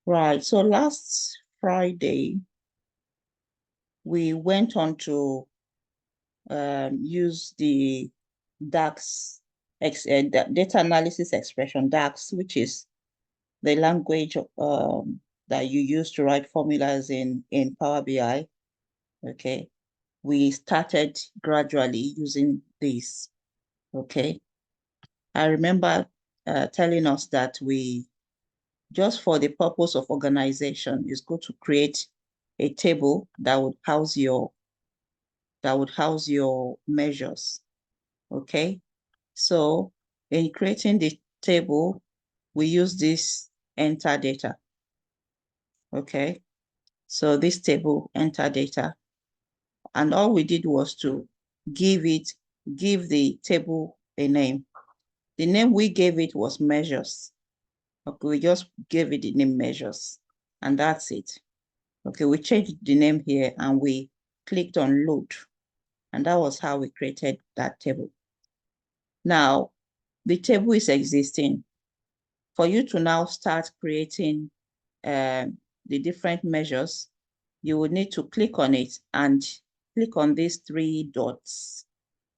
Right. So last Friday, we went on to use the DAX, data analysis expression, DAX, which is the language that you use to write formulas in Power BI. Okay. We started gradually using this. Okay. I remember telling us that we, just for the purpose of organization, is good to create a table that would house your measures. Okay. So in creating the table, we use this enter data. Okay. So this table enter data. And all we did was to give the table a name. The name we gave it was measures. Okay, we just gave it the name measures, and that's it. Okay, we changed the name here and we clicked on load, and that was how we created that table. Now, the table is existing. For you to now start creating the different measures, you would need to click on it and click on these three dots.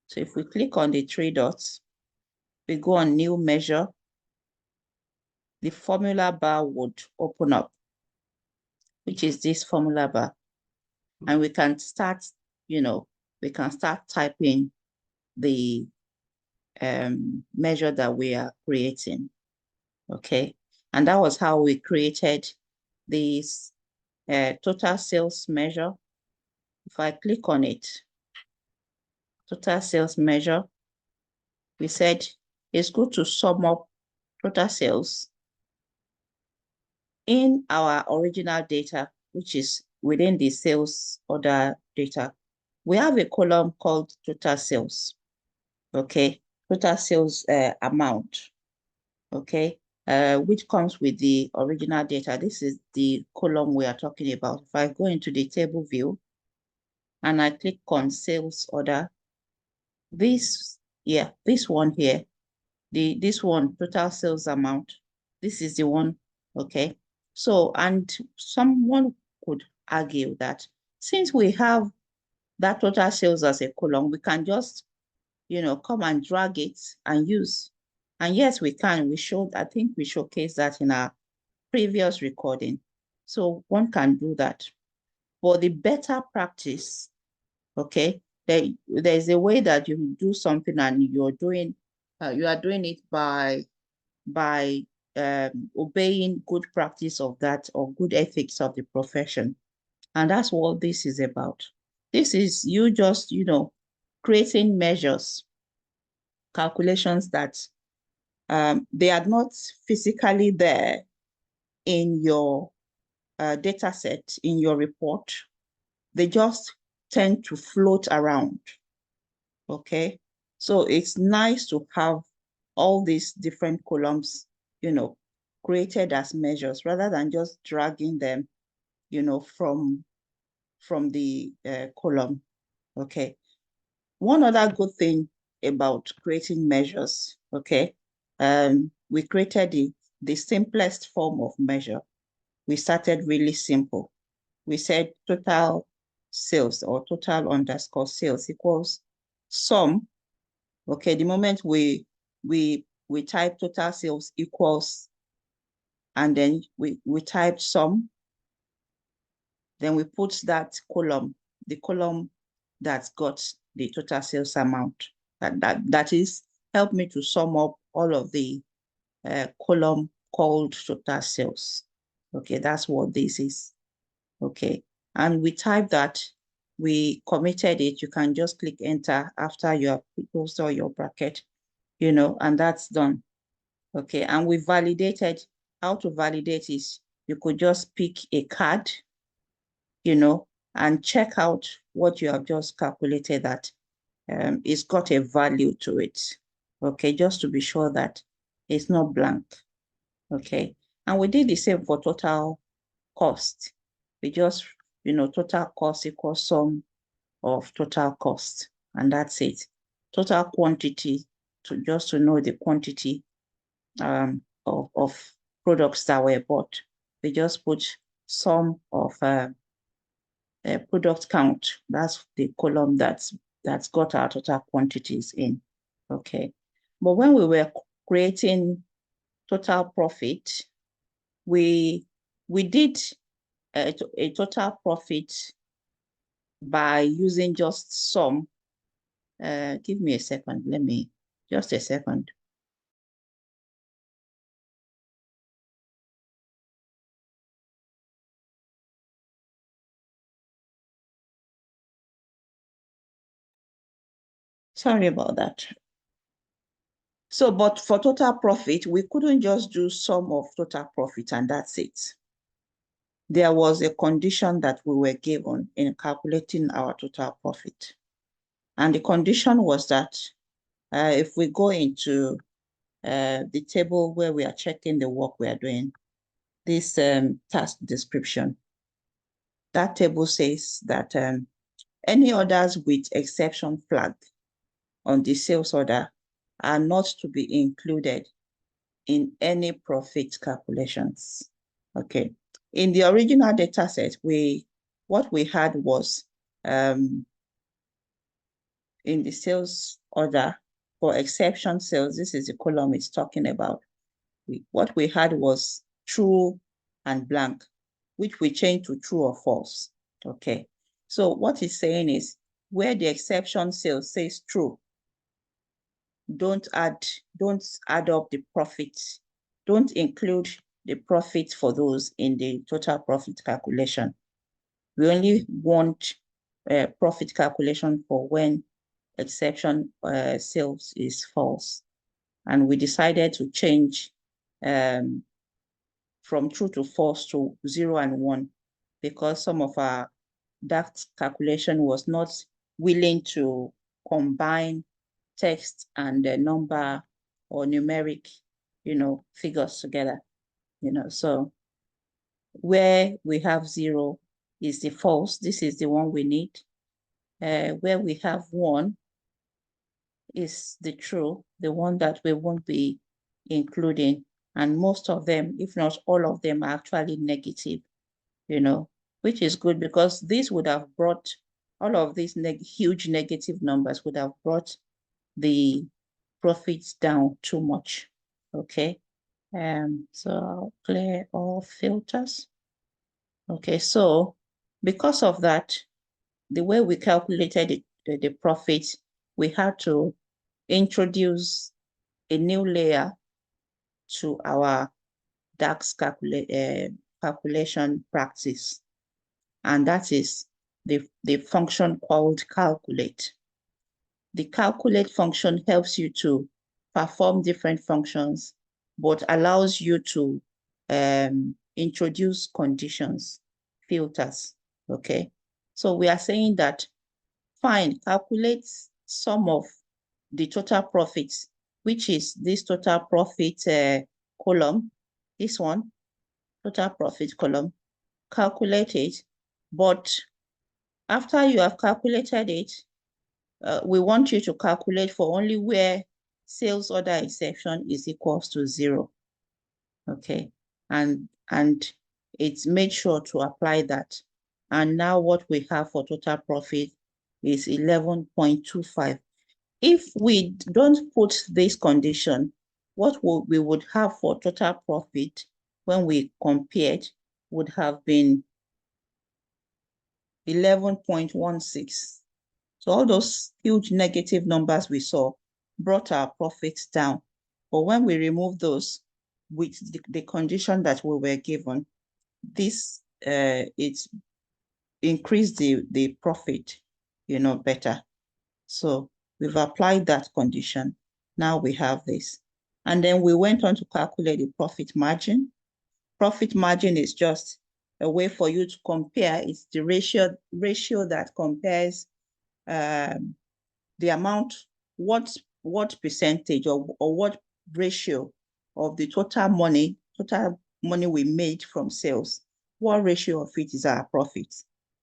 So if we click on the three dots, we go on new measure, the formula bar would open up, which is this formula bar. And we can start, we can start typing the measure that we are creating. Okay. And that was how we created this total sales measure. If I click on it, total sales measure, we said it's good to sum up total sales in our original data, which is within the sales order data. We have a column called total sales. Okay, total sales amount. Okay, which comes with the original data. This is the column we are talking about. If I go into the table view and I click on sales order, this one here, this one, total sales amount, this is the one. Okay, so, and someone could argue that since we have that total sales as a column, we can just, come and drag it and use. And yes, we can. I think we showcased that in our previous recording. So one can do that. For the better practice, okay, there's a way that you do something and you are doing it by obeying good practice of that, or good ethics of the profession. And that's what this is about. This is you just, creating measures, calculations that they are not physically there in your data set, in your report. They just tend to float around. Okay. So it's nice to have all these different columns, created as measures rather than just dragging them, from the column. Okay. One other good thing about creating measures, okay, we created the simplest form of measure. We started really simple. We said total sales, or total underscore sales, equals sum. Okay, the moment we type total sales equals, and then we type sum, then we put that column, the column that's got the total sales amount. That is, help me to sum up all of the column called total sales. Okay, that's what this is. Okay, and we type that, we committed it. You can just click enter after you have closed all your bracket, and that's done. Okay, and we validated. How to validate is you could just pick a card, and check out what you have just calculated, that it's got a value to it. Okay, just to be sure that it's not blank. Okay, and we did the same for total cost. We just, total cost equals sum of total cost, and that's it. Total quantity, just to know the quantity of products that were bought. we just put sum of product count. That's the column that's got our total quantities in. Okay. But when we were creating total profit, we did a total profit by using just sum. Give me a second. Just a second. Sorry about that. So, but for total profit, we couldn't just do sum of total profit and that's it. There was a condition that we were given in calculating our total profit. And the condition was that if we go into the table where we are checking the work we are doing, this task description, that table says that any orders with exception flag on the sales order are not to be included in any profit calculations. Okay. In the original data set, what we had was in the sales order for exception sales, this is the column it's talking about. What we had was true and blank, which we changed to true or false. Okay. So what it's saying is where the exception sales says true, don't add up the profits. Don't include the profit for those in the total profit calculation. We only want profit calculation for when exception sales is false. And we decided to change from true to false to 0 and 1 because some of our that calculation was not willing to combine text and the number or numeric, figures together, so where we have 0 is the false. This is the one we need. Where we have 1 is the true, the one that we won't be including. And most of them, if not all of them, are actually negative, which is good because this would have brought all of these huge negative numbers would have brought the profits down too much. Okay. So I'll clear all filters. Okay, so because of that, the way we calculated the profit, we had to introduce a new layer to our DAX calculation practice. And that is the function called calculate. The calculate function helps you to perform different functions, but allows you to introduce conditions, filters, okay? So we are saying that, fine, calculate sum of the total profits, which is this total profit column, this one, total profit column, calculate it, but after you have calculated it, we want you to calculate for only where sales order exception is equals to 0. Okay, and it's made sure to apply that. And now what we have for total profit is 11.25. If we don't put this condition, what we would have for total profit when we compared would have been 11.16. So all those huge negative numbers we saw brought our profits down. But when we remove those with the condition that we were given, this it increased the profit, better. So we've applied that condition. Now we have this. And then we went on to calculate the profit margin. Profit margin is just a way for you to compare. It's the ratio that compares the amount, what percentage or what ratio of the total money we made from sales, what ratio of it is our profit.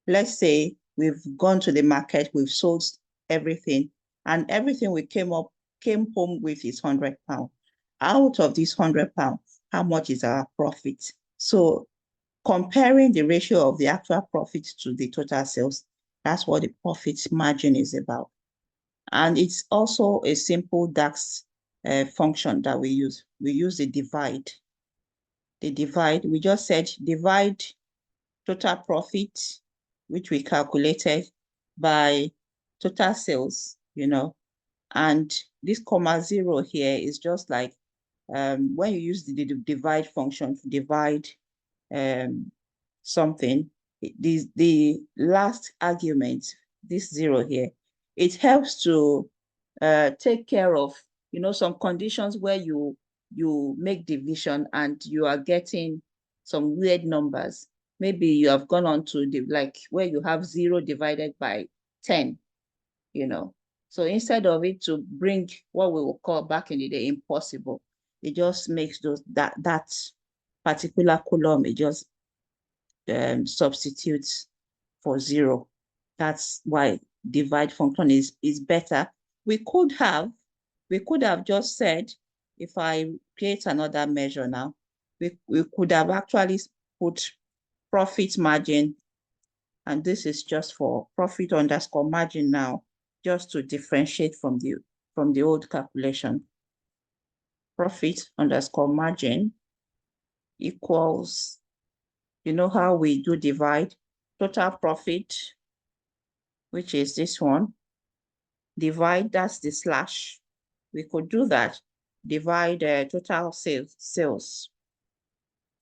Let's say we've gone to the market, we've sold everything, and everything we came home with is £100. Out of this £100, how much is our profit? So comparing the ratio of the actual profit to the total sales. That's what the profit margin is about. And it's also a simple DAX function that we use. We use the divide. The divide, we just said divide total profit, which we calculated, by total sales, you know, and this comma 0 here is just like when you use the divide function to divide something, the last argument, this 0 here, it helps to take care of, you know, some conditions where you make division and you are getting some weird numbers. Maybe you have gone on to the, like where you have 0 divided by 10, you know. So instead of it to bring what we will call back in the day impossible, it just makes that particular column, it just substitutes for 0. That's why divide function is better. We could have just said, if I create another measure now, we could have actually put profit margin, and this is just for profit underscore margin now, just to differentiate from the old calculation. Profit underscore margin equals, you know how we do divide, total profit, which is this one, divide, that's the slash. We could do that, divide total sales,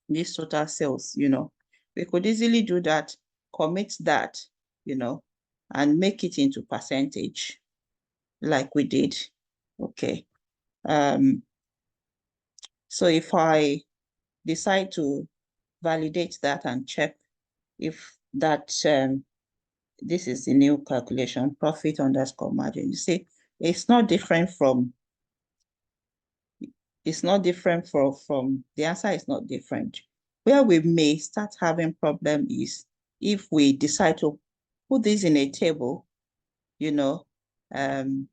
this total sales, you know. We could easily do that, commit that, you know, and make it into percentage like we did. Okay. So if I decide to validate that and check if that, this is the new calculation, profit underscore margin. You see, it's not different from, the answer is not different. Where we may start having problem is if we decide to put this in a table, you know, I'm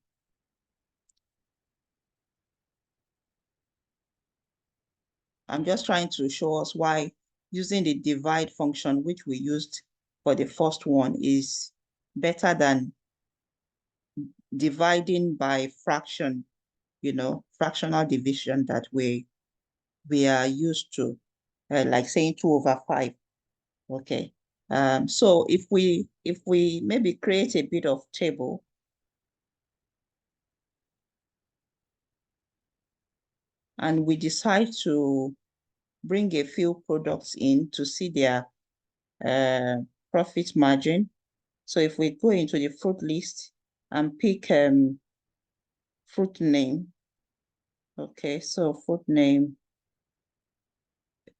just trying to show us why using the divide function, which we used for the first one, is better than dividing by fraction, you know, fractional division that we are used to, like saying 2/5. Okay. So if we maybe create a bit of table, and we decide to bring a few products in to see their profit margin. So if we go into the fruit list and pick fruit name, okay, so fruit name,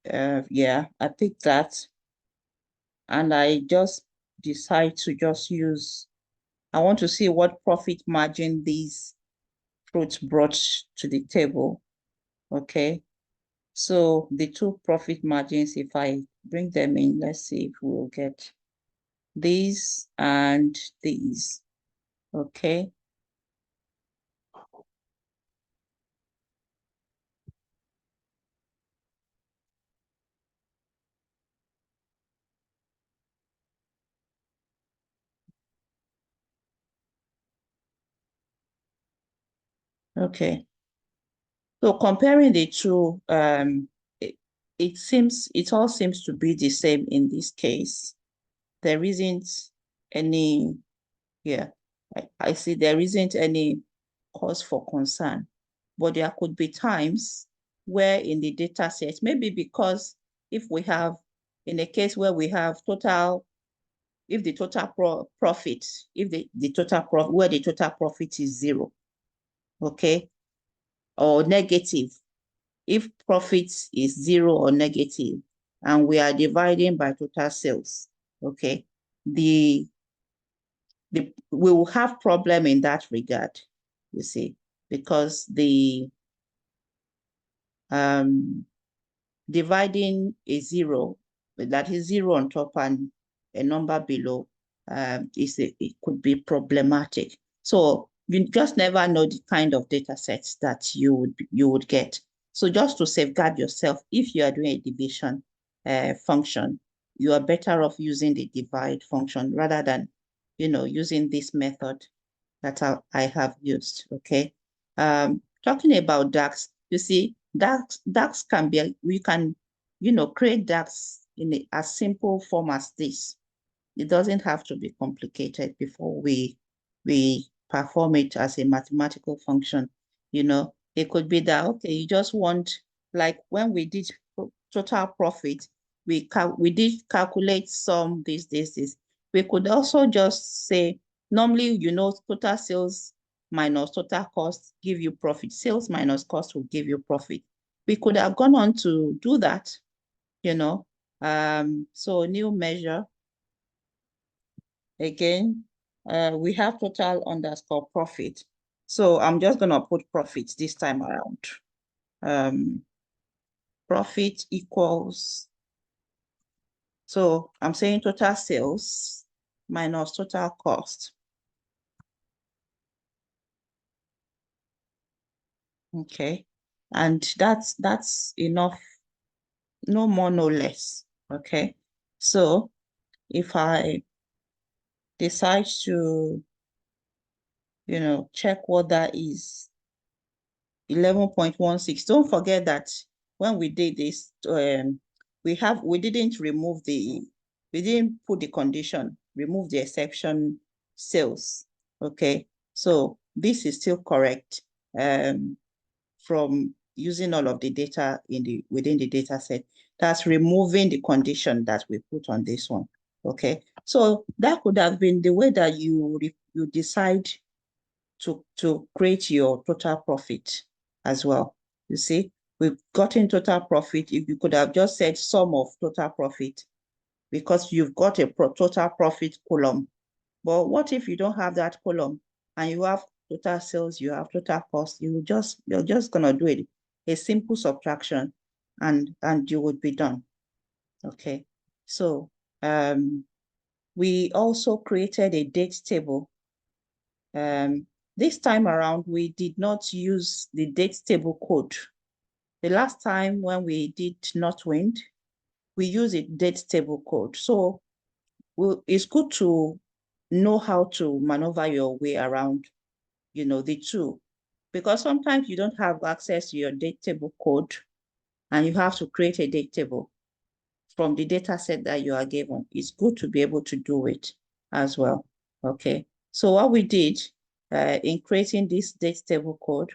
yeah, I picked that, and I just decide to just use, I want to see what profit margin these fruits brought to the table. Okay, so the two profit margins, if I bring them in, let's see if we'll get these and these. Okay. Okay. So comparing the two, it all seems to be the same in this case. There isn't any, yeah, I see there isn't any cause for concern, but there could be times where in the data set, maybe because if we have, in a case where we have total, if the total profit, if the total profit, where the total profit is 0, okay, or negative, if profit is 0 or negative, and we are dividing by total sales, okay, we will have problem in that regard, you see, because the dividing a 0, that is 0 on top and a number below, it could be problematic. So you just never know the kind of data sets that you would get. So just to safeguard yourself, if you are doing a division function, you are better off using the divide function rather than, using this method that I have used, okay? Talking about DAX, you see, DAX can be, we can, create DAX in a simple form as this. It doesn't have to be complicated before we perform it as a mathematical function. It could be that, okay, you just want, like when we did total profit, we did calculate some this. We could also just say, normally, total sales minus total cost give you profit. Sales minus cost will give you profit. We could have gone on to do that, so new measure. Again, we have total underscore profit. So I'm just going to put profit this time around. Profit equals, so I'm saying total sales minus total cost. Okay, and that's enough, no more, no less. Okay, so if I decide to, check what that is, 11.16. Don't forget that when we did this, we didn't remove we didn't put the condition, remove the exception sales. Okay, so this is still correct from using all of the data within the data set. That's removing the condition that we put on this one. Okay, so that could have been the way that you decide to create your total profit as well. You see, we've gotten total profit. If you could have just said sum of total profit, because you've got a total profit column. But what if you don't have that column and you have total sales, you have total cost? You're just gonna do it, a simple subtraction, and you would be done. Okay, so we also created a date table. This time around, we did not use the date table code. The last time when we did Northwind, we used a date table code. So it's good to know how to maneuver your way around, the two, because sometimes you don't have access to your date table code and you have to create a date table from the data set that you are given. It's good to be able to do it as well. Okay, so what we did in creating this date table code,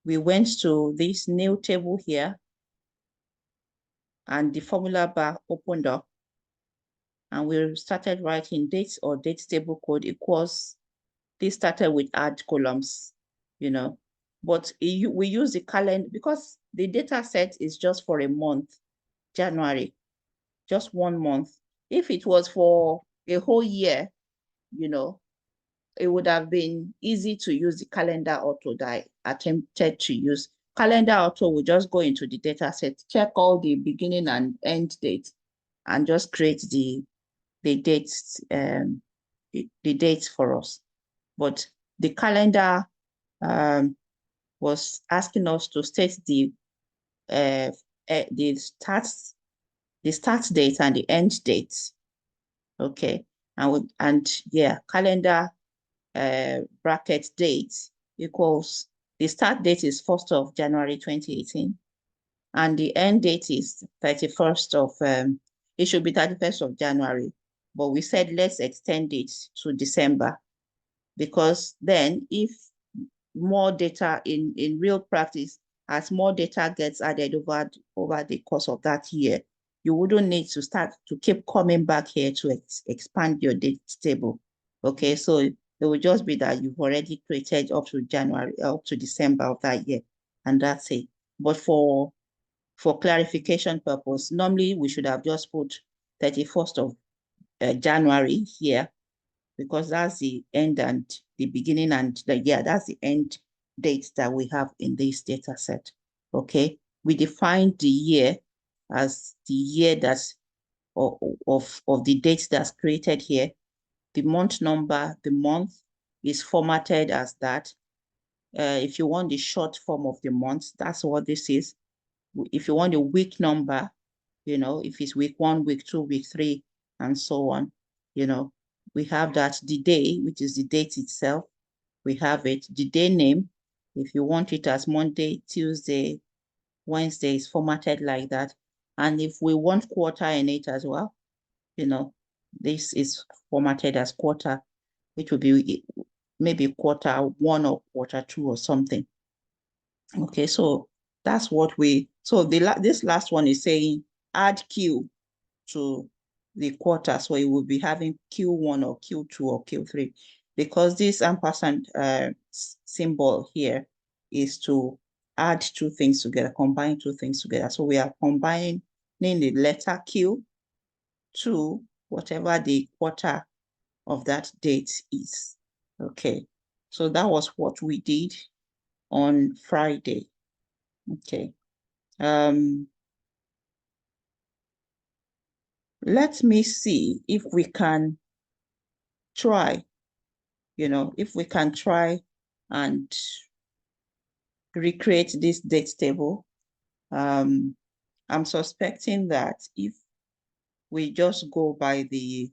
we went to this new table here and the formula bar opened up and we started writing dates or date table code equals, this started with add columns, but we use the calendar because the data set is just for a month, January, just 1 month. If it was for a whole year, it would have been easy to use the calendar auto that I attempted to use. Calendar auto will just go into the data set, check all the beginning and end dates, and just create the dates, the dates for us. But the calendar was asking us to state the start date and the end date. Okay, and yeah, calendar bracket date equals, the start date is 1st of January 2018 and the end date is 31st of it should be 31st of January, but we said let's extend it to December, because then if more data in real practice, as more data gets added over the course of that year, you wouldn't need to start to keep coming back here to expand your date table. Okay, so it will just be that you've already created up to January, up to December of that year, and that's it. But for clarification purpose, normally we should have just put 31st of January here, because that's the end and the beginning and that's the end date that we have in this data set. Okay, we defined the year as the year that's of the date that's created here. The month number, the month is formatted as that. If you want the short form of the month, that's what this is. If you want the week number, you know, if it's week 1, week 2, week 3, and so on, you know, we have that. The day, which is the date itself, we have it. The day name, if you want it as Monday, Tuesday, Wednesday, is formatted like that. And if we want quarter in it as well, you know, this is formatted as quarter, which will be maybe quarter 1 or quarter 2 or something. Okay, so that's what so this last one is saying add Q to the quarter. So it will be having Q1 or Q2 or Q3, because this ampersand symbol here is to add 2 things together, combine 2 things together. So we are combining the letter Q to whatever the quarter of that date is. Okay, so that was what we did on Friday. Okay. Let me see if we can try, you know, if we can try and recreate this date table. I'm suspecting that if we just go by the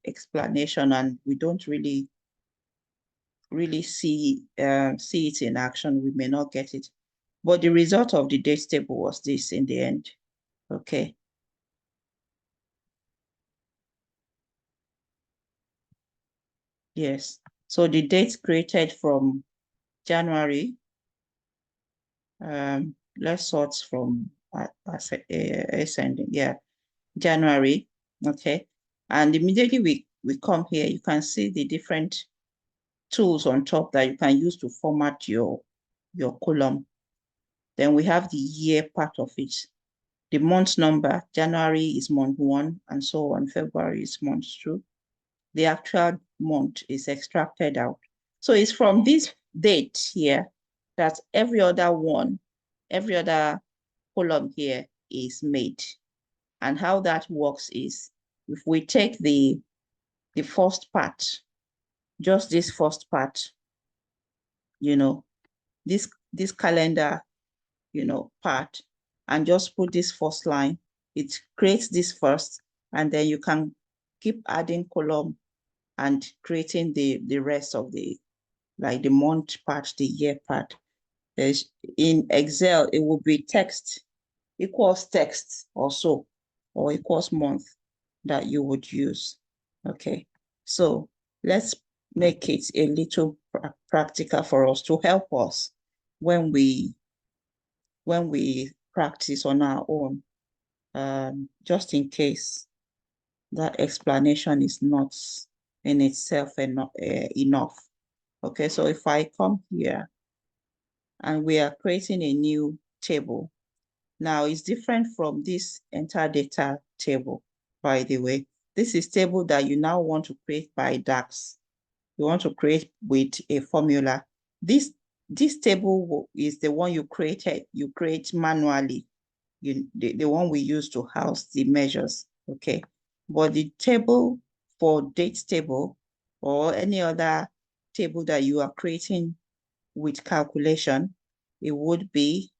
explanation and we don't really see it in action, we may not get it. But the result of the date table was this in the end. Okay. Yes. So the dates created from January, let's sort from ascending. Yeah, January. Okay. And immediately we come here, you can see the different tools on top that you can use to format your column. Then we have the year part of it. The month number, January is month 1, and so on. February is month 2. The actual month is extracted out. So it's from this date here that every other column here is made. And how that works is, if we take the first part, just this first part, you know, this calendar, you know, part, and just put this first line, it creates this first, and then you can keep adding column and creating the rest of the, like the month part, the year part. In Excel, it will be text equals text also, or equals month that you would use. Okay, so let's make it a little practical for us to help us when we practice on our own, just in case that explanation is not in itself enough. Okay, so if I come here and we are creating a new table, now it's different from this enter data table, by the way. This is table that you now want to create by DAX. You want to create with a formula. This table is the one you create manually. The one we use to house the measures, okay? But the table for date table or any other table that you are creating with calculation, it would be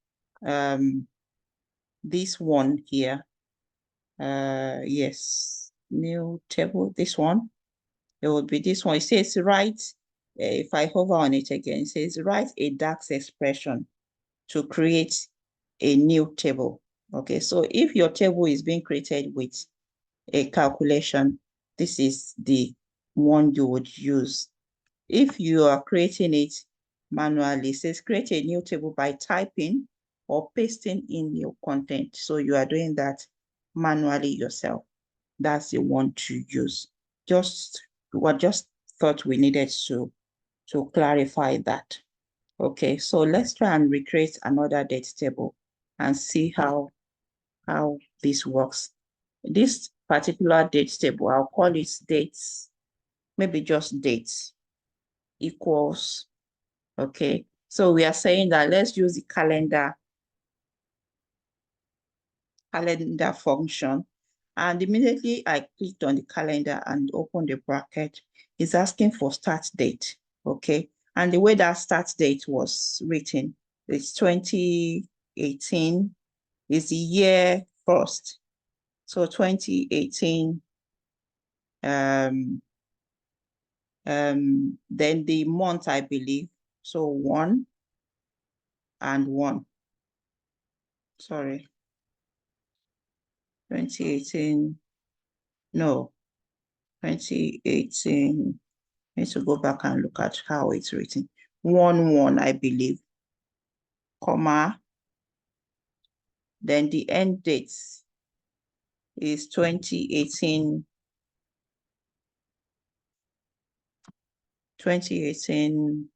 this one here. Yes, new table, this one. It would be this one. It says write, if I hover on it again, it says write a DAX expression to create a new table. Okay, so if your table is being created with a calculation, this is the one you would use. If you are creating it manually, it says create a new table by typing or pasting in your content. So you are doing that manually yourself. That's the one to use. Just thought we needed to clarify that. Okay, so let's try and recreate another date table and see how this works. This particular date table, I'll call it dates, maybe just dates equals, okay. So we are saying that let's use the calendar function. And immediately I clicked on the calendar and opened the bracket. It's asking for start date, okay? And the way that start date was written is 20 2018 is the year first. So 2018, then the month, I believe. So 1 and 1. Sorry. 2018. No. 2018. I need to go back and look at how it's written. 1, I believe, comma. Then the end date is 2018. 2018,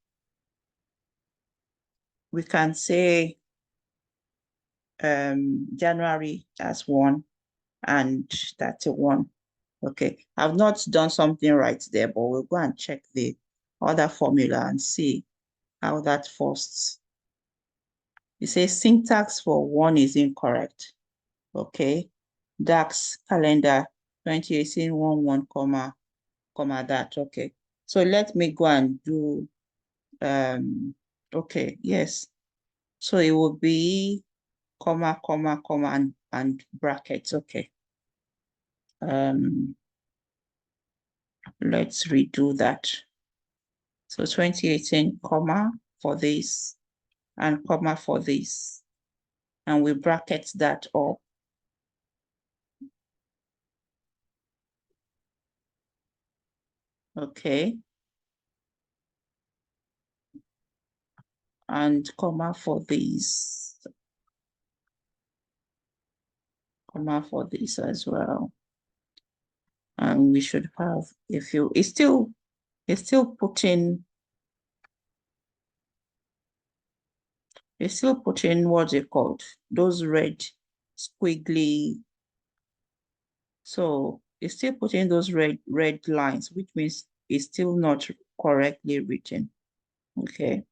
we can say January as 1 and 31. Okay, I've not done something right there, but we'll go and check the other formula and see how that first. It says syntax for 1 is incorrect. Okay, DAX calendar 2018 11, comma that. Okay, so let me go and do okay, yes. So it will be comma and brackets. Okay. Let's redo that. So 2018, comma for this and comma for this. And we bracket that up. Okay. And comma for this. Comma for this as well. And we should have, if you, it's still putting what's it called? Those red squiggly. So it's still putting those red lines, which means it's still not correctly written. Okay.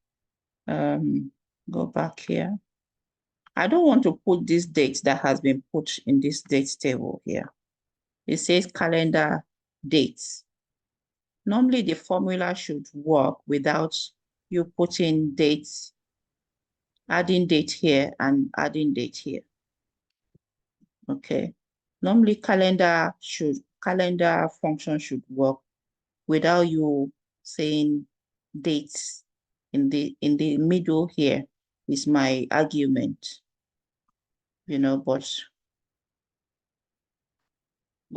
Go back here. I don't want to put this date that has been put in this date table here. It says calendar dates. Normally the formula should work without you putting dates, adding date here and adding date here. Okay. Normally calendar function should work without you saying dates in the middle here is my argument, you know, but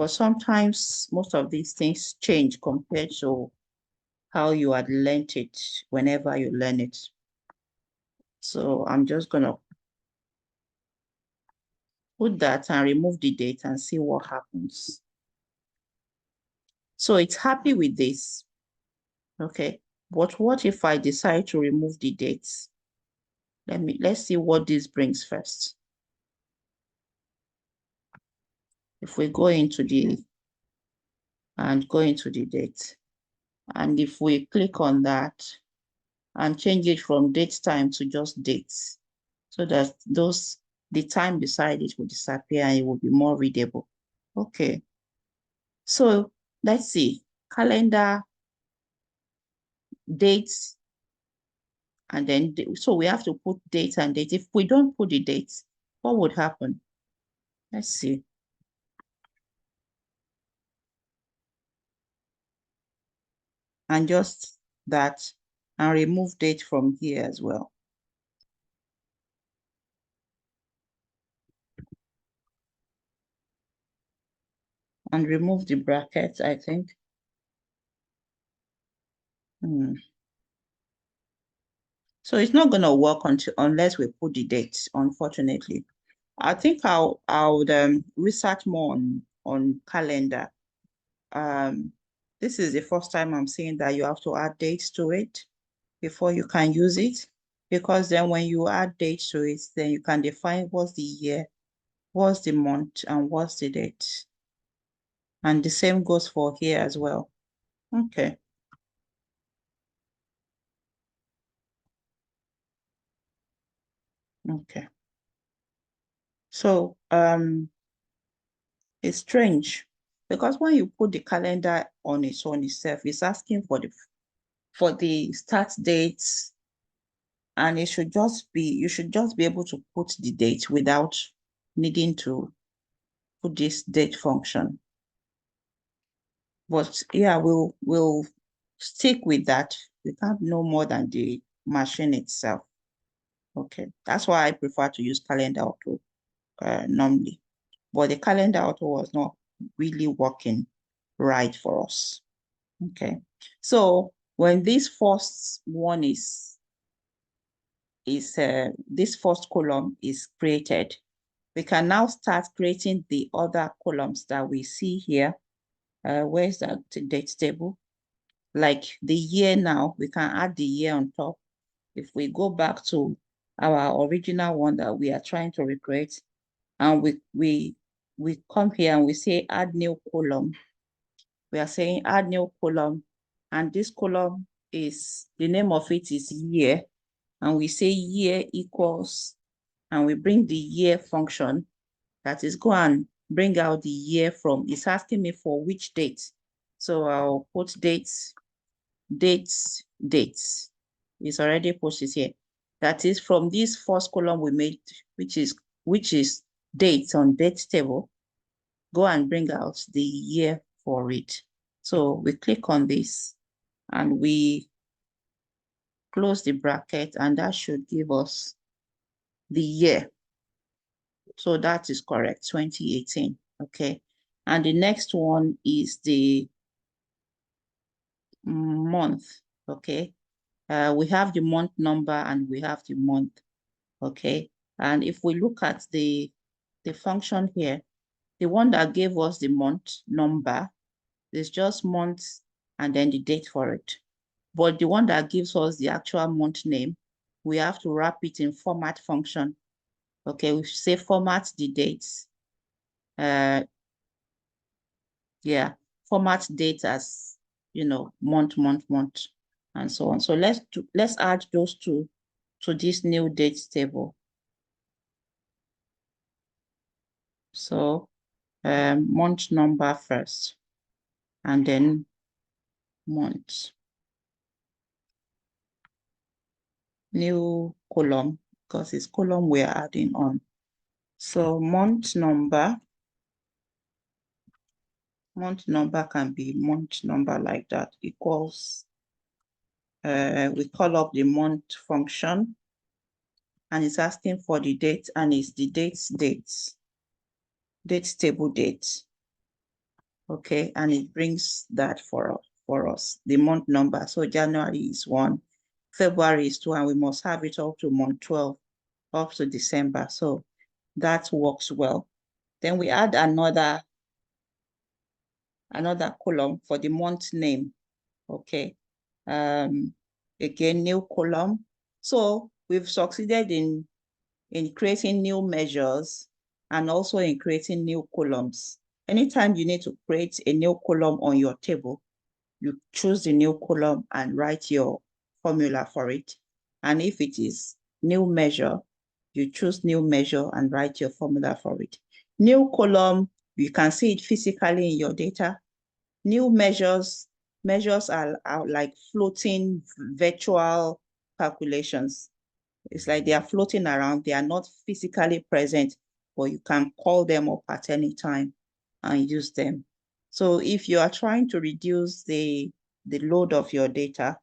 sometimes most of these things change compared to how you had learned it whenever you learn it. So I'm just gonna put that and remove the date and see what happens. So it's happy with this, okay? But what if I decide to remove the dates? Let's see what this brings first. If we go into the date, and if we click on that and change it from date time to just dates, so that the time beside it will disappear and it will be more readable. Okay. So let's see, calendar, dates, and then, so we have to put date and date. If we don't put the dates, what would happen? Let's see. And just that, and remove date from here as well. And remove the brackets, I think. So it's not going to work unless we put the dates, unfortunately. I think I would research more on calendar. This is the first time I'm seeing that you have to add dates to it before you can use it, because then when you add dates to it, then you can define what's the year, what's the month, and what's the date. And the same goes for here as well. Okay. Okay. So it's strange because when you put the calendar on its own itself, it's asking for the start dates And it should just be, you should just be able to put the date without needing to put this date function. But yeah, we'll stick with that. We can't know more than the machine itself. Okay, that's why I prefer to use Calendar Auto normally. But the Calendar Auto was not really working right for us. Okay, so when this first one is this first column is created, we can now start creating the other columns that we see here. Where's that date table? Like the year now, we can add the year on top. If we go back to our original one that we are trying to recreate, and we come here and we say add new column. We are saying add new column, and this column is, the name of it is year, and we say year equals, and we bring the year function, that is go and bring out the year from, it's asking me for which date. So I'll put dates. It's already posted here. That is from this first column we made, which is dates on date table. Go and bring out the year for it. So we click on this and we close the bracket, and that should give us the year. So that is correct, 2018. Okay. And the next one is the month. Okay. We have the month number and we have the month. Okay. And if we look at the function here, the one that gave us the month number is just month and then the date for it. But the one that gives us the actual month name, we have to wrap it in format function. Okay, we say format the dates. Yeah, format date as, you know, month, and so on. So let's add those two to this new dates table. So month number first, and then month. New column, because it's column we're adding on. So month number can be month number like that, equals, we call up the month function, and it's asking for the date, and it's the date table date. Okay, and it brings that for us, the month number. So January is 1, February is 2, and we must have it up to month 12, up to December. So that works well. Then we add another column for the month name. Okay. Again, new column. So we've succeeded in creating new measures and also in creating new columns. Anytime you need to create a new column on your table, you choose the new column and write your formula for it. And if it is new measure, you choose new measure and write your formula for it. New column, you can see it physically in your data. New measures are like floating virtual calculations. It's like they are floating around. They are not physically present, but you can call them up at any time and use them. So if you are trying to reduce the load of your data,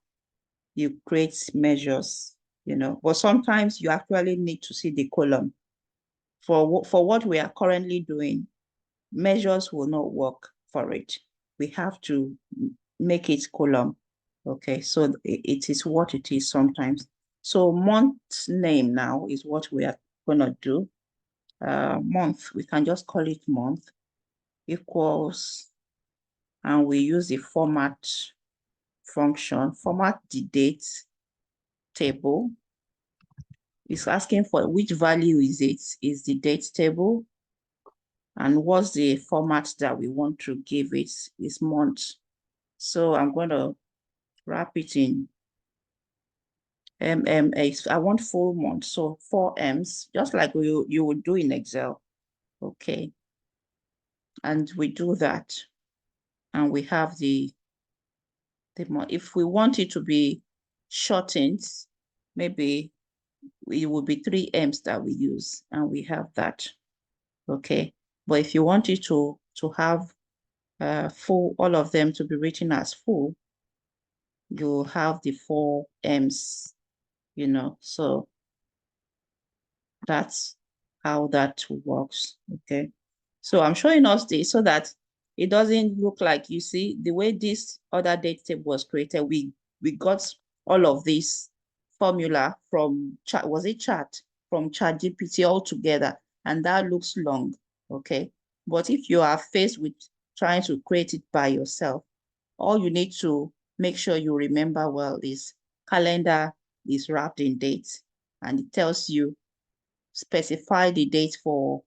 you create measures, you know, but sometimes you actually need to see the column. For what we are currently doing, measures will not work for it. We have to make it column. Okay, so it is what it is sometimes. So month name now is what we are gonna do. Month, we can just call it month, equals, and we use the format function, format the date table. It's asking for which value is it? Is the date table? And what's the format that we want to give it? Is month. So I'm going to wrap it in MMA. I want full month, so 4 M's, just like you would do in Excel. Okay. And we do that. And we have the month. If we want it to be shortened, maybe it will be 3 M's that we use, and we have that. Okay, but if you want it to have full, all of them to be written as full, you have the 4 M's, you know, so that's how that works. Okay, so I'm showing us this so that it doesn't look like, you see, the way this other date table was created, we got all of this formula from chat, was it chat? From ChatGPT all together, and that looks long, okay? But if you are faced with trying to create it by yourself, all you need to make sure you remember well is calendar is wrapped in dates, and it tells you specify the date for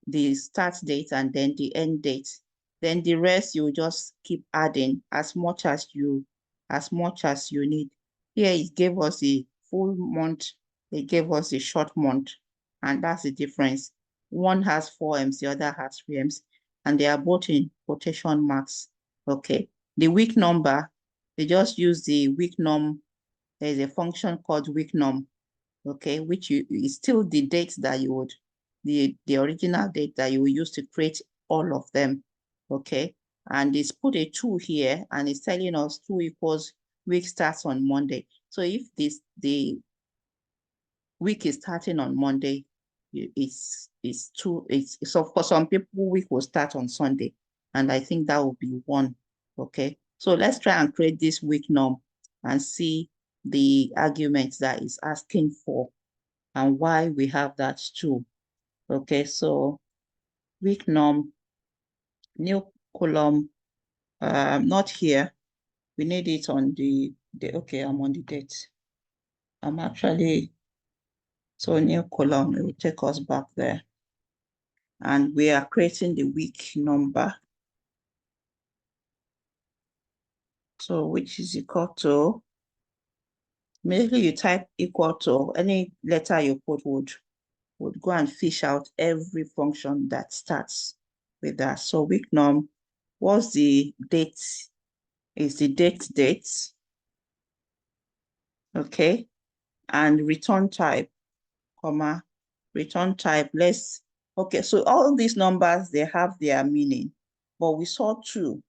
the start date and then the end date. Then the rest you just keep adding as much as you need. Here it gave us a full month, it gave us a short month, and that's the difference. One has 4 M's, the other has 3 M's, and they are both in quotation marks. Okay. The week number, they just use the week num. There's a function called week num, okay, which is still the date that you would, the original date that you will use to create all of them, okay? And it's put a 2 here, and it's telling us 2 equals week starts on Monday. So if the week is starting on Monday, it's 2, so for some people, week will start on Sunday, and I think that will be 1, okay? So let's try and create this week num and see the arguments that is asking for and why we have that too. Okay, so week num, new column, not here. We need it on the okay, I'm on the date. I'm actually, so new column, it will take us back there. And we are creating the week number. So which is equal to, immediately you type equal to, any letter you put would go and fish out every function that starts with that. So week num, what's the date? Is the date, okay? And return type, comma, return type, okay, so all these numbers, they have their meaning, but we saw 2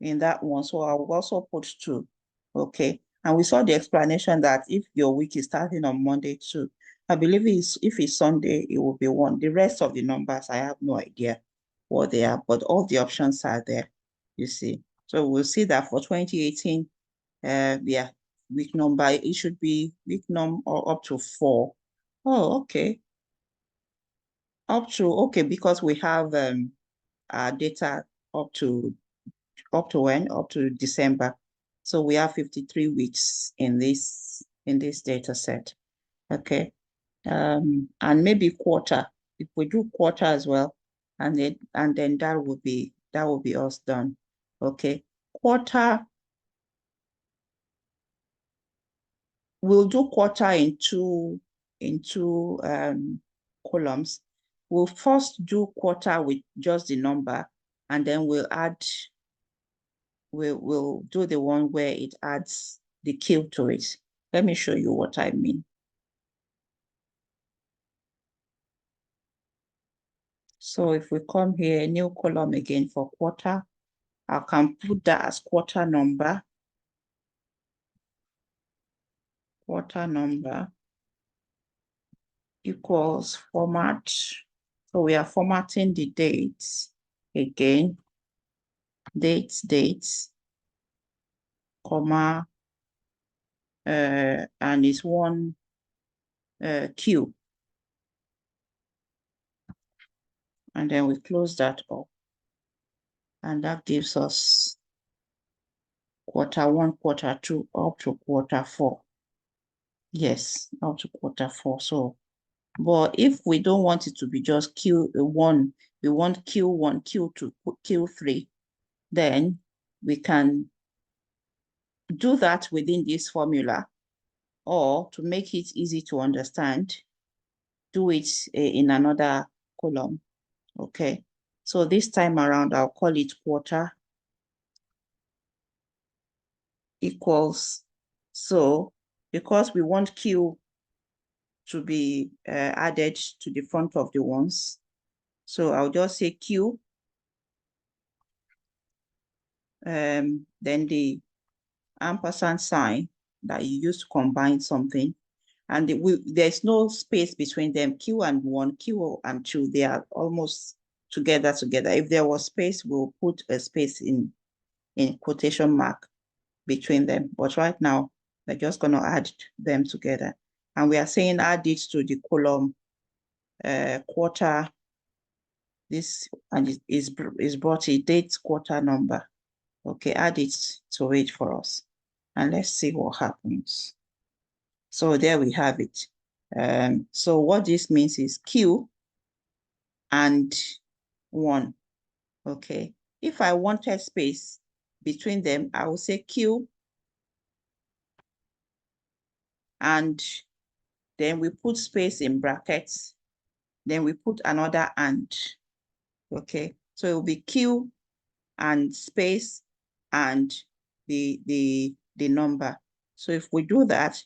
in that one, so I will also put 2, okay? And we saw the explanation that if your week is starting on Monday too, I believe if it's Sunday, it will be 1. The rest of the numbers, I have no idea what they are, but all the options are there, you see. So we'll see that for 2018, yeah, week number, it should be week num or up to 4. Oh, okay. Up to, okay, because we have our data up to when? Up to December. So we have 53 weeks in this data set. Okay. And maybe quarter. If we do quarter as well, and then that will be us done. Okay. Quarter, we'll do quarter in two columns. We'll first do quarter with just the number, and then we'll do the one where it adds the Q to it. Let me show you what I mean. So if we come here, new column again for quarter, I can put that as quarter number. Quarter number equals format. So we are formatting the dates again. Dates, comma, and it's 1 Q. And then we close that up. And that gives us quarter 1, quarter 2, up to quarter 4. Yes, up to quarter 4. So, but if we don't want it to be just Q1, we want Q1, Q2, Q3, then we can do that within this formula, or to make it easy to understand, do it in another column, okay? So this time around, I'll call it quarter equals, so because we want Q to be added to the front of the ones. So I'll just say Q. Then the ampersand sign that you use to combine something. And there's no space between them. Q and 1, Q and 2, they are almost together. If there was space, we'll put a space in quotation mark between them. But right now, we're just going to add them together. And we are saying add it to the column quarter. This and is brought a date quarter number. Okay, add it to it for us. And let's see what happens. So there we have it. So what this means is Q and 1. Okay. If I wanted space between them, I will say Q and then we put space in brackets. Then we put another and. Okay. So it will be Q and space and the number. So if we do that,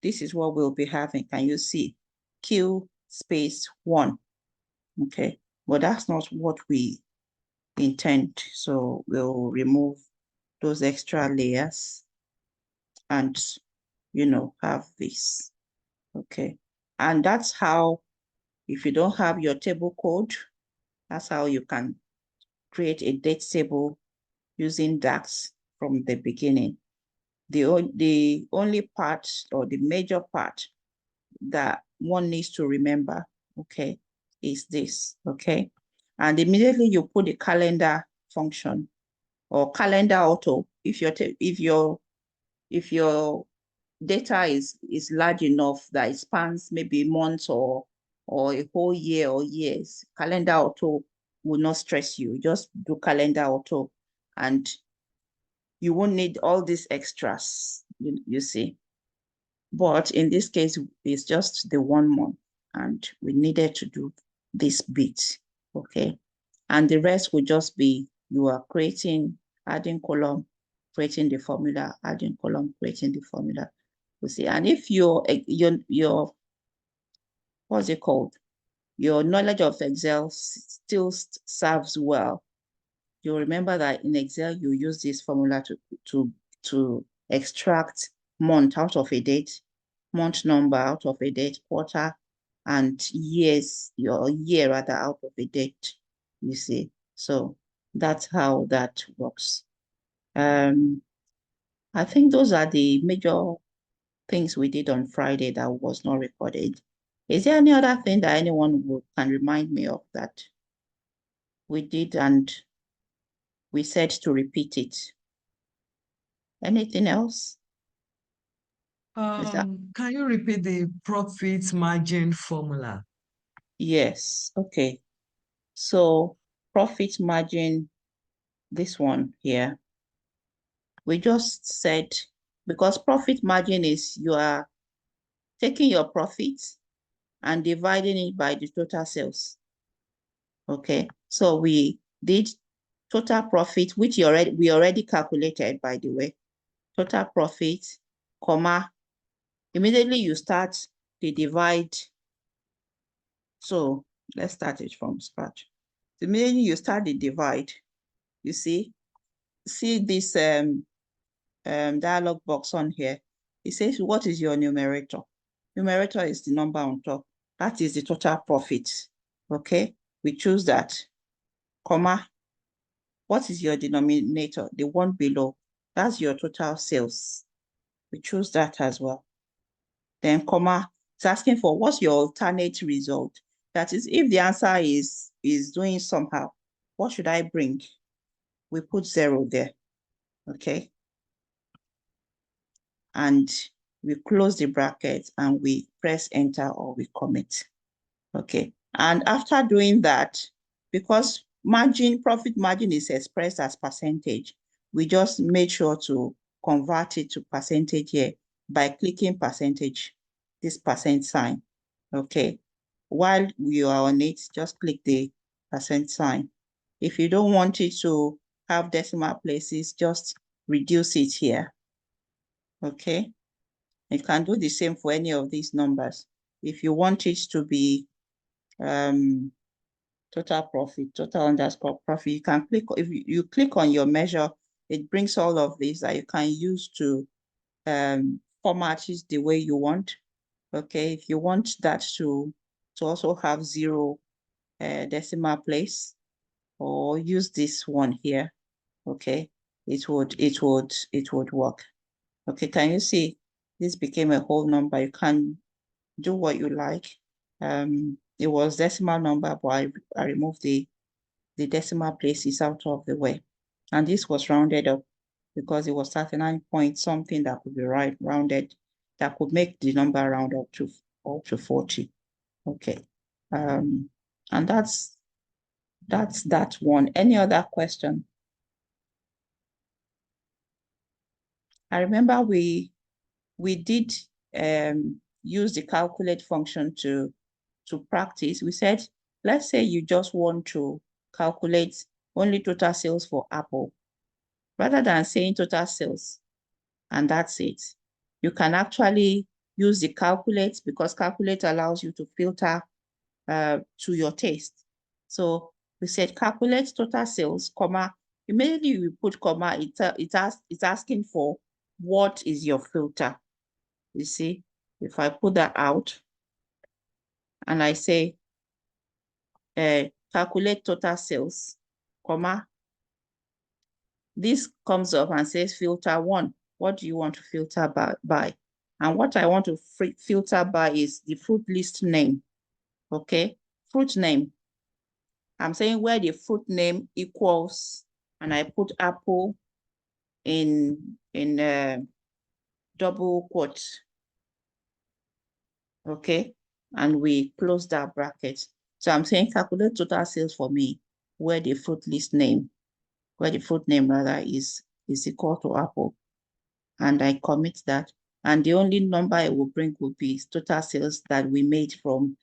this is what we'll be having. Can you see? Q space 1. Okay, but that's not what we intend. So we'll remove those extra layers and, have this. Okay, and that's how, if you don't have your table code, that's how you can create a date table using DAX from the beginning. The only part or the major part that one needs to remember, okay, is this, okay? And immediately you put the calendar function or calendar auto. If your data is large enough that it spans maybe months or a whole year or years, calendar auto will not stress you. Just do calendar auto and you won't need all these extras, you see. But in this case, it's just the 1 month and we needed to do this bit, okay? And the rest will just be, you are adding column, creating the formula, adding column, creating the formula. You see, and if your what's it called? Your knowledge of Excel still serves well. You'll remember that in Excel, you use this formula to extract month out of a date, month number out of a date, quarter, and your year rather out of a date, you see. So that's how that works. I think those are the major things we did on Friday that was not recorded. Is there any other thing that anyone can remind me of that we did and we said to repeat it? Anything else? Can you repeat the profit margin formula? Yes, okay. So profit margin, this one here, we just said, because profit margin is you are taking your profits and dividing it by the total sales. Okay, so we did total profit, which we already calculated, by the way. Total profit, comma, immediately you start the divide. So let's start it from scratch. Immediately you start the divide, you see this dialog box on here. It says, what is your numerator? Numerator is the number on top. That is the total profit. Okay, we choose that. Comma, what is your denominator? The one below. That's your total sales. We choose that as well. Then comma, it's asking for what's your alternate result. That is, if the answer is doing somehow, what should I bring? We put 0 there, okay? And we close the bracket and we press enter or we commit, okay? And after doing that, because profit margin is expressed as percentage, we just made sure to convert it to percentage here by clicking percentage, this percent sign, okay? While you are on it, just click the percent sign. If you don't want it to have decimal places, just reduce it here, okay? You can do the same for any of these numbers. if you want it to be total profit, total underscore profit, you can click, if you click on your measure, it brings all of these that you can use to format it the way you want. Okay, if you want that to also have 0 decimal place, or use this one here, okay, it would work. Okay, can you see this became a whole number? You can do what you like. It was decimal number, but I removed the decimal places out of the way. And this was rounded up because it was 39 point something that could be rounded, that could make the number round up to 40. Okay. And that's that one. Any other question? I remember we did use the calculate function to practice. We said, let's say you just want to calculate only total sales for Apple. Rather than saying total sales and that's it, you can actually use the calculate, because calculate allows you to filter to your taste. So we said calculate total sales, comma, immediately we put comma, it's asking for what is your filter. You see, if I put that out and I say calculate total sales, comma, this comes up and says filter 1. What do you want to filter by? And what I want to filter by is the fruit list name. Okay, fruit name. I'm saying where the fruit name equals, and I put Apple in double quotes. Okay, and we close that bracket. So I'm saying calculate total sales for me where the fruit list name, where the fruit name rather is equal to Apple. And I commit that. And the only number it will bring will be total sales that we made from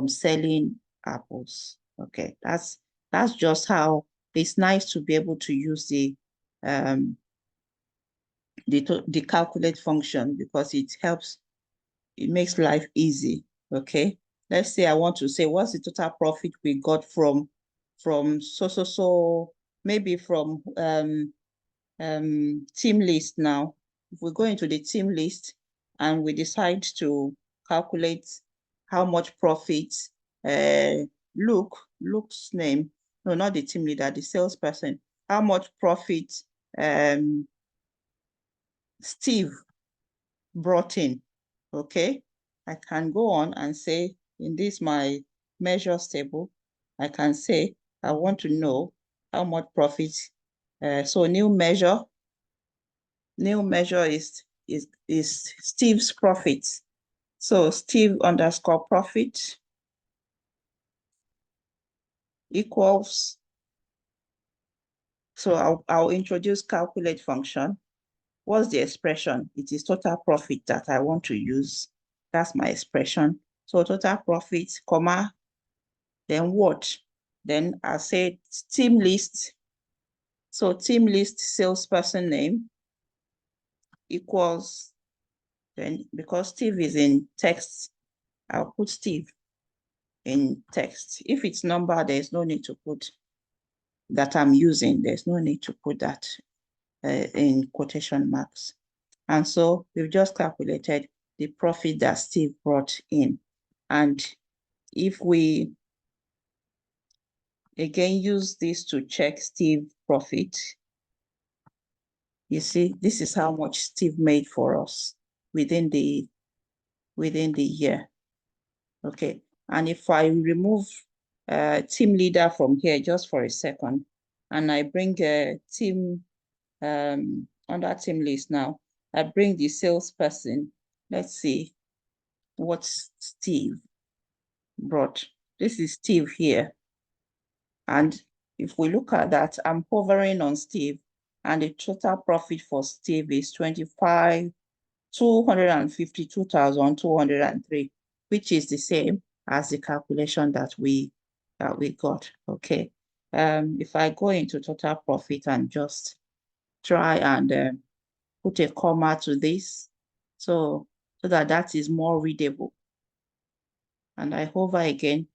selling apples. Okay, that's just how it's nice to be able to use the calculate function, because it helps, it makes life easy. Okay, let's say I want to say what's the total profit we got from so maybe from team list. Now if we go into the team list and we decide to calculate how much profit Luke's name, no, not the team leader, the salesperson, how much profit Steve brought in. Okay, I can go on and say in this my measures table, I can say I want to know how much profit. So new measure is Steve's profit. So Steve underscore profit equals. So I'll introduce calculate function. What's the expression? It is total profit that I want to use. That's my expression. So total profit, comma, then what? Then I say team list. So team list salesperson name equals, then because Steve is in text, I'll put Steve in text. If it's number, there's no need to put that I'm using. There's no need to put that in quotation marks. And so we've just calculated the profit that Steve brought in. And if we again use this to check Steve's profit, you see, this is how much Steve made for us within the year. Okay, and if I remove team leader from here just for a second, and I bring a team under team list now, I bring the salesperson. Let's see what Steve brought. This is Steve here. And if we look at that, I'm hovering on Steve, and the total profit for Steve is 252,203, which is the same as the calculation that we got. Okay. If I go into total profit and just try and put a comma to this, so that is more readable. and I hover again,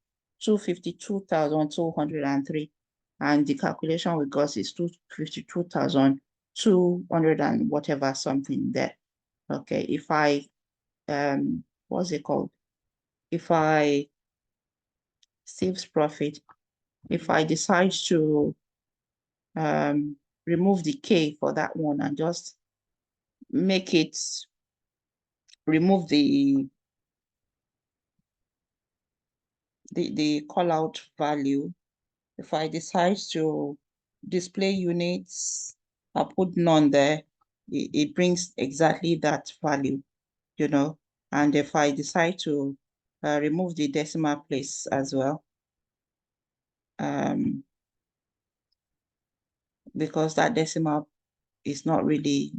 252,203. And the calculation we got is 252,200 and whatever something there. Okay, if I, what's it called? If I saves profit, if I decide to remove the K for that one and just make it, remove the call out value. If I decide to display units, I put none there, it brings exactly that value, you know. And if I decide to remove the decimal place as well, because that decimal is not really,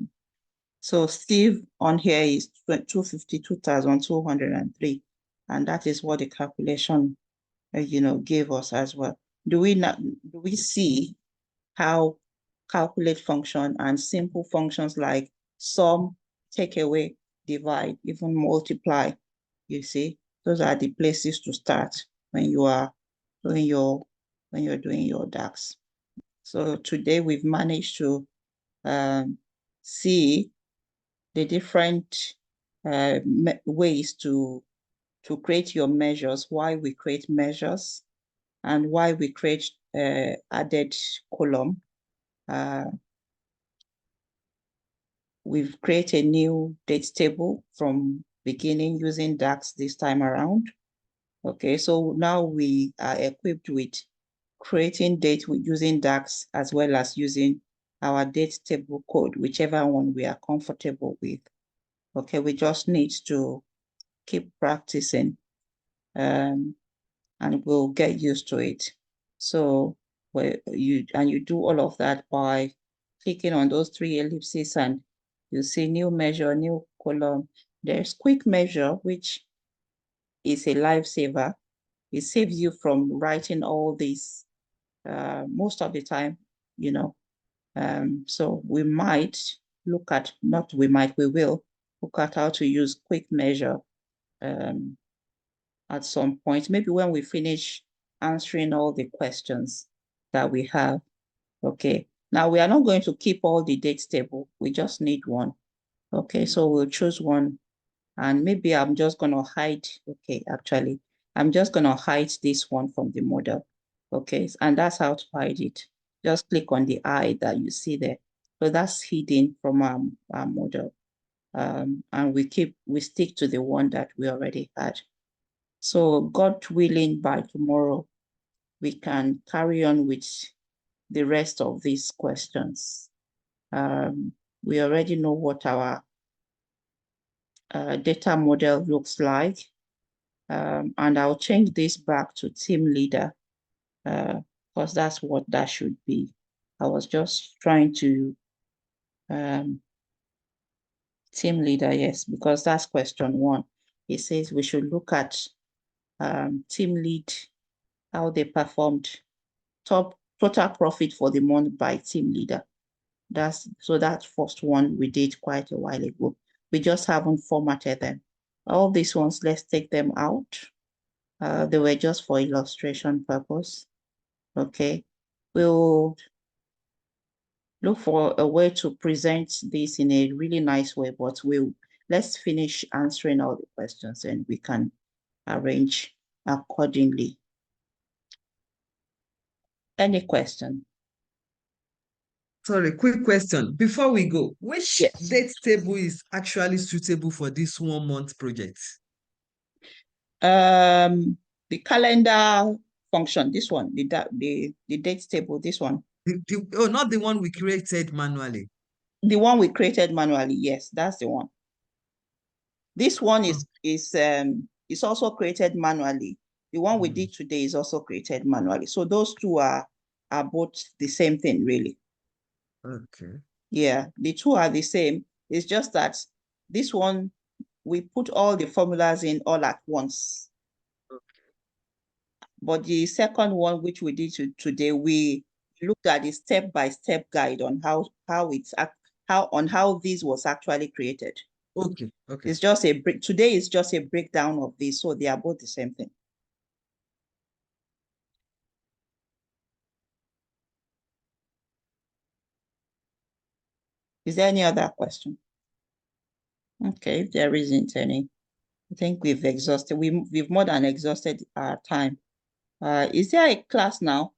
so Steve on here is 252,203, and that is what the calculation, you know, gave us as well. Do we see how calculate function and simple functions like sum, take away, divide, even multiply, you see, those are the places to start when you are doing when you're doing your DAX. So today we've managed to see the different ways to create your measures, why we create measures, and why we create added column. We've created a new date table from beginning using DAX this time around. Okay, so now we are equipped with creating date with using DAX as well as using our date table code, whichever one we are comfortable with. Okay, we just need to keep practicing and we'll get used to it. So you do all of that by clicking on those three ellipses and you see new measure, new column. There's quick measure, which is a lifesaver. It saves you from writing all these most of the time, you know. So we might look at, we will look at how to use quick measure at some point, maybe when we finish answering all the questions that we have. Okay, now we are not going to keep all the dates table. We just need one. Okay, so we'll choose one and maybe I'm just going to hide. Okay, actually, I'm just going to hide this one from the model. Okay, and that's how to hide it. Just click on the eye that you see there. So that's hidden from our model. And we stick to the one that we already had. So God willing, by tomorrow, we can carry on with the rest of these questions. We already know what our data model looks like. And I'll change this back to team leader because that's what that should be. I was just trying to team leader, yes, because that's question 1. It says we should look at team lead, how they performed, total profit for the month by team leader. So that first one we did quite a while ago. We just haven't formatted them. All these ones, let's take them out. They were just for illustration purpose. Okay, we'll look for a way to present this in a really nice way, but let's finish answering all the questions and we can arrange accordingly. Any question? Sorry, quick question. Before we go, which Yes. date table is actually suitable for this 1 month project? The calendar function, this one, the date table, this one. Oh, not the one we created manually. The one we created manually, yes, that's the one. This one is also created manually. The one we did today is also created manually. So those two are both the same thing, really. Okay. Yeah, the two are the same. It's just that this one, we put all the formulas in all at once. Okay. But the second one, which we did today, we looked at the step-by-step guide on how this was actually created. Okay, okay. It's just a break. Today is just a breakdown of this, so they are both the same thing. Is there any other question? Okay, if there isn't any, I think we've exhausted, we've more than exhausted our time. Is there a class now?